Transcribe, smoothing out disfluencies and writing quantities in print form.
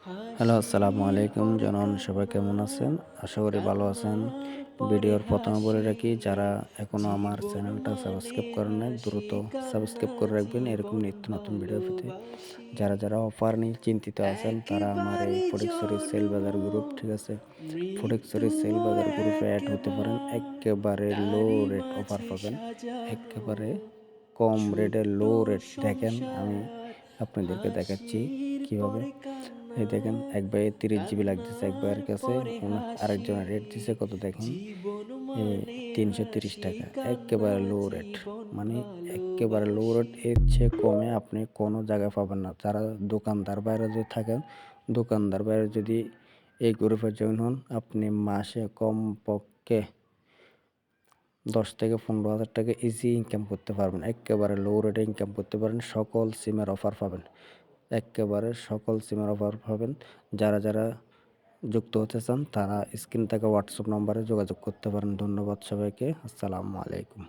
Hello, আসসালামু আলাইকুম জনান, সবাই কেমন আছেন? আশা করি ভালো আছেন। ভিডিওর প্রথমে বলে রাখি, যারা এখনও আমার চ্যানেলটা সাবস্ক্রাইব করেন নাই দ্রুত সাবস্ক্রাইব করে রাখবেন এরকম নিত্য নতুন ভিডিও পেতে। যারা অফার নিয়ে চিন্তিত আছেন তারা আমার এই ফটিকছড়ি সেল বাজার গ্রুপ, ঠিক আছে, ফটিকছড়ি সেল বাজার গ্রুপে অ্যাড হতে পারেন। একেবারে লো রেট অফার পাবেন, একেবারে কম রেটে লো রেট। দেখেন, আমি আপনাদেরকে দেখাচ্ছি কিভাবে। এই দেখেন, এক ভাইয়ের 30 জিবি লাগতেছে, এক ভাইয়ের কাছে আরেকজনের রেট দিছে কত দেখেন, 330 টাকা। একেবারে লো রেট, মানে একেবারে লো রেট। এর চেয়ে কমে আপনি কোনো জায়গায় পাবেন না। যারা দোকানদার বাইরে যদি থাকেন, দোকানদার বাইরে যদি এই গ্রুপে জয়েন হন, আপনি মাসে কমপক্ষে 10 থেকে 15 হাজার টাকা ইজি ইনকাম করতে পারবেন। একেবারে লো রেটে ইনকাম করতে পারেন। সকল সিমের অফার পাবেন, একেবারে সকল সিমের অফার পাবেন। যারা যুক্ত হতে চান তারা স্ক্রিন থেকে হোয়াটসঅ্যাপ নম্বরে যোগাযোগ করতে পারেন। ধন্যবাদ সবাইকে। আসসালামু আলাইকুম।